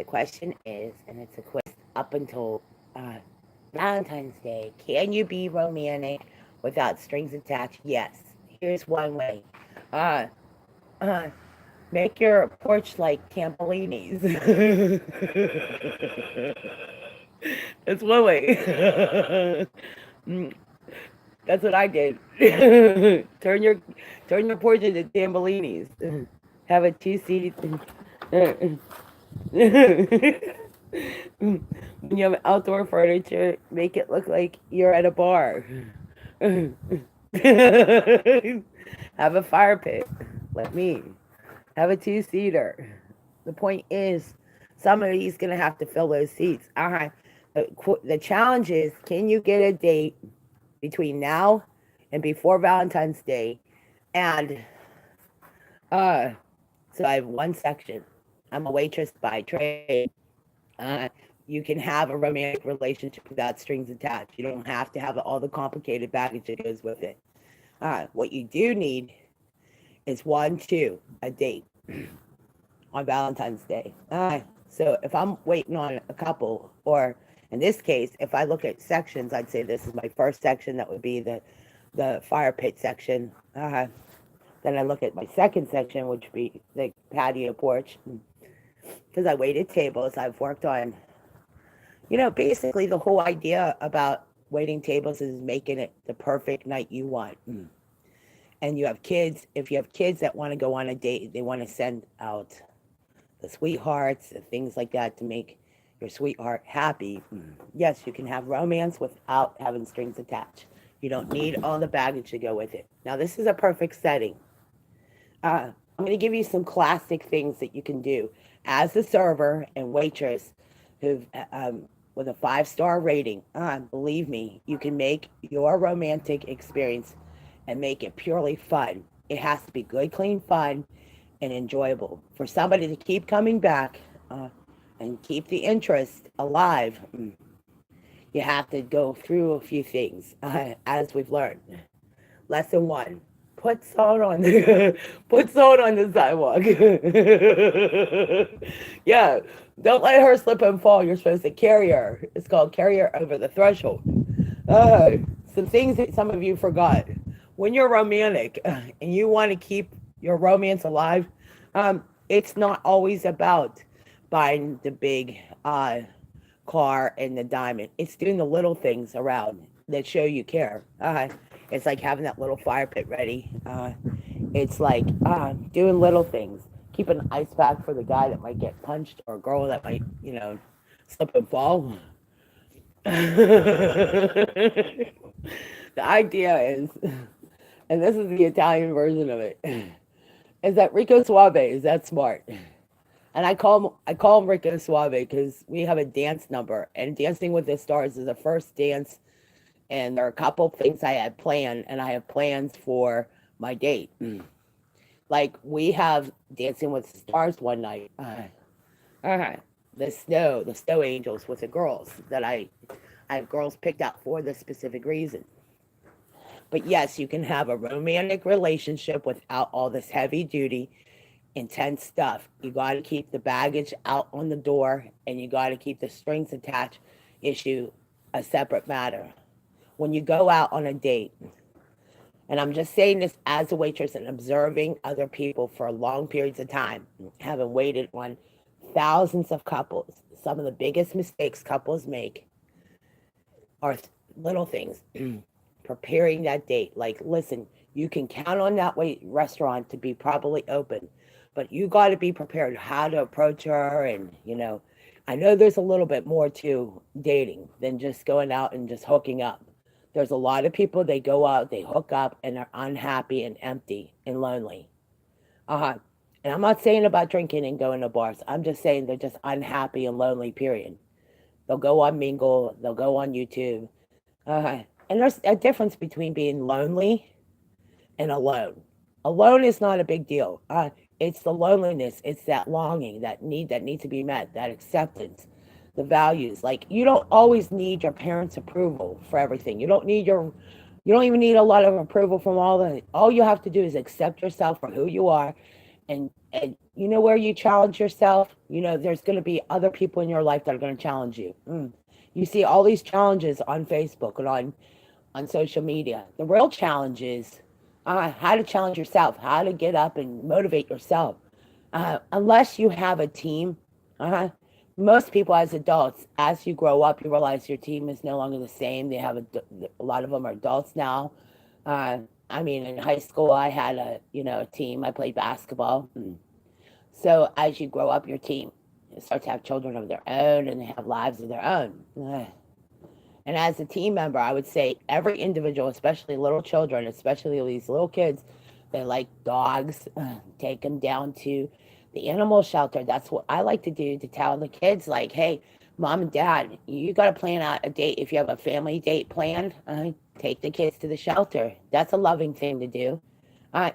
The question is, and it's a quiz up until Valentine's Day, can you be romantic without strings attached? Yes. Here's one way. Uh, uh, Make your porch like Tampolini's. That's one way. Mm, that's what I did. Turn your porch into Tampolini's. Have a 2 seat. When you have outdoor furniture, make it look like you're at a bar. Have a fire pit, like me. Have a 2 seater. The point is, somebody's gonna have to fill those seats. The challenge is, can you get a date between now and before Valentine's Day? And uh, so I have one section. I'm a waitress by trade. Uh, you can have a romantic relationship without strings attached. You don't have to have all the complicated baggage that goes with it. What you do need is a date on Valentine's Day. So if I'm waiting on a couple, or in this case, if I look at sections, I'd say this is my first section. That would be the fire pit section. Then I look at my second section, which would be the patio porch, because I waited tables. I've worked on, basically the whole idea about waiting tables is making it the perfect night you want. And you have kids, if you have kids that want to go on a date, they want to send out the sweethearts and things like that to make your sweetheart happy. Yes, you can have romance without having strings attached. You don't need all the baggage to go with it. Now, this is a perfect setting. I'm going to give you some classic things that you can do as a server and waitress who've with a 5-star rating. Believe me, you can make your romantic experience and make it purely fun. It has to be good, clean fun, and enjoyable for somebody to keep coming back and keep the interest alive. You have to go through a few things, as we've learned. Lesson one: put salt on the put salt on the sidewalk. Yeah, don't let her slip and fall. You're supposed to carry her. It's called carry her over the threshold. Uh, some things that some of you forgot. When you're romantic and you want to keep your romance alive, it's not always about buying the big car and the diamond. It's doing the little things around that show you care. It's like having that little fire pit ready. It's like doing little things. Keep an ice pack for the guy that might get punched or a girl that might, slip and fall. The idea is, and this is the Italian version of it, is that Rico Suave is that smart. And I call him Rico Suave because we have a dance number, and Dancing with the Stars is the first dance, and there are a couple things I had planned, and I have plans for my date. Like we have Dancing with the Stars one night. Uh, the snow angels with the girls that I have girls picked out for this specific reason. But yes, you can have a romantic relationship without all this heavy duty, intense stuff. You got to keep the baggage out on the door, and you got to keep the strings attached issue a separate matter. When you go out on a date, and I'm just saying this as a waitress and observing other people for long periods of time, having waited on thousands of couples, some of the biggest mistakes couples make are little things. Preparing that date. Like, listen, you can count on that restaurant to be probably open, but you got to be prepared how to approach her. And, I know there's a little bit more to dating than just going out and just hooking up. There's a lot of people, they go out, they hook up, and they're unhappy and empty and lonely. Uh-huh. And I'm not saying about drinking and going to bars. I'm just saying they're just unhappy and lonely, period. They'll go on Mingle, they'll go on YouTube. And there's a difference between being lonely and alone. Alone is not a big deal. It's the loneliness, it's that longing, that needs to be met, that acceptance, the values. Like you don't always need your parents' approval for everything. You don't even need a lot of approval from all you have to do is accept yourself for who you are and And you know where you challenge yourself? There's going to be other people in your life that are going to challenge you. You see all these challenges on Facebook and on social media. The real challenge is how to challenge yourself, how to get up and motivate yourself. Unless you have a team, most people as adults, as you grow up, you realize your team is no longer the same. They have a lot of them are adults now. Uh, I mean, in high school, I had a team. I played basketball. So as you grow up, your team starts to have children of their own, and they have lives of their own. And as a team member, I would say every individual, especially little children, especially these little kids, they like dogs, take them down to the animal shelter. That's what I like to do, to tell the kids, like, hey, mom and dad, you got to plan out a date. If you have a family date planned, take the kids to the shelter. That's a loving thing to do.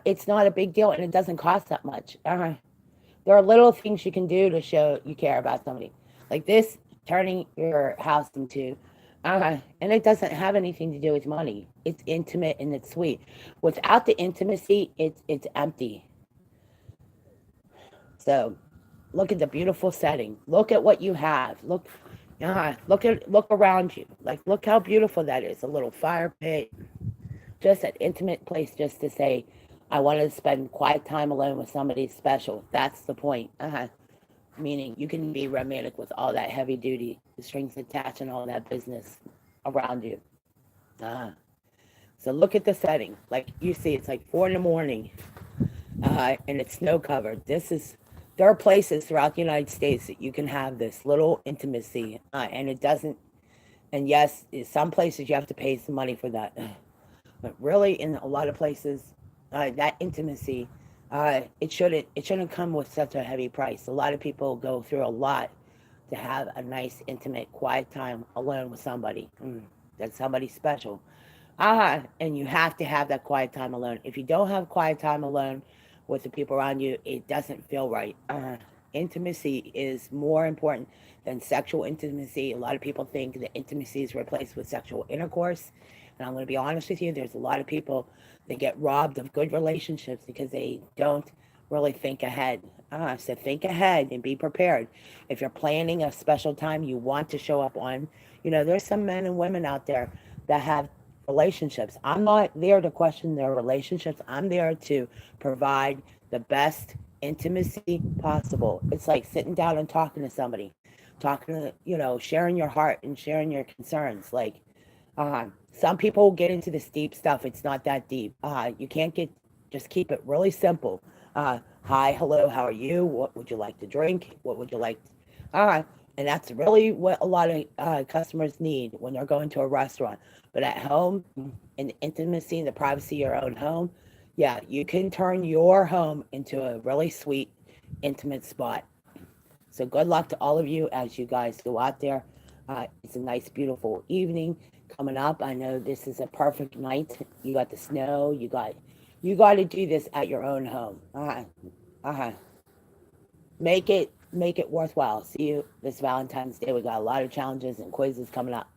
It's not a big deal, and it doesn't cost that much. There are little things you can do to show you care about somebody. Like this, turning your house into, and it doesn't have anything to do with money. It's intimate and it's sweet. Without the intimacy, it's empty. So look at the beautiful setting. Look at what you have. Look around you. Like, look how beautiful that is. A little fire pit, just an intimate place, just to say, I want to spend quiet time alone with somebody special. That's the point. Meaning you can be romantic with all that heavy duty, the strings attached, and all that business around you. So look at the setting. Like you see, it's like 4 in the morning, and it's snow covered. There are places throughout the United States that you can have this little intimacy, and it doesn't. And yes, in some places you have to pay some money for that, but really, in a lot of places, that intimacy, it shouldn't come with such a heavy price. A lot of people go through a lot to have a nice, intimate, quiet time alone with somebody. That's somebody special. And you have to have that quiet time alone. If you don't have quiet time alone with the people around you, it doesn't feel right. Intimacy is more important than sexual intimacy. A lot of people think that intimacy is replaced with sexual intercourse. And I'm going to be honest with you, there's a lot of people that get robbed of good relationships because they don't really think ahead. So think ahead and be prepared. If you're planning a special time you want to show up on, there's some men and women out there that have relationships. I'm not there to question their relationships. I'm there to provide the best intimacy possible. It's like sitting down and talking to somebody, sharing your heart and sharing your concerns. Like, some people get into this deep stuff. It's not that deep. You can't just keep it really simple. Hi, hello, how are you? What would you like to drink? What would you like? And that's really what a lot of customers need when they're going to a restaurant. But at home, in the intimacy and the privacy of your own home, yeah, you can turn your home into a really sweet, intimate spot. So good luck to all of you as you guys go out there. It's a nice, beautiful evening coming up. I know this is a perfect night. You got the snow. You got to do this at your own home. Make it worthwhile. See you this Valentine's Day. We got a lot of challenges and quizzes coming up.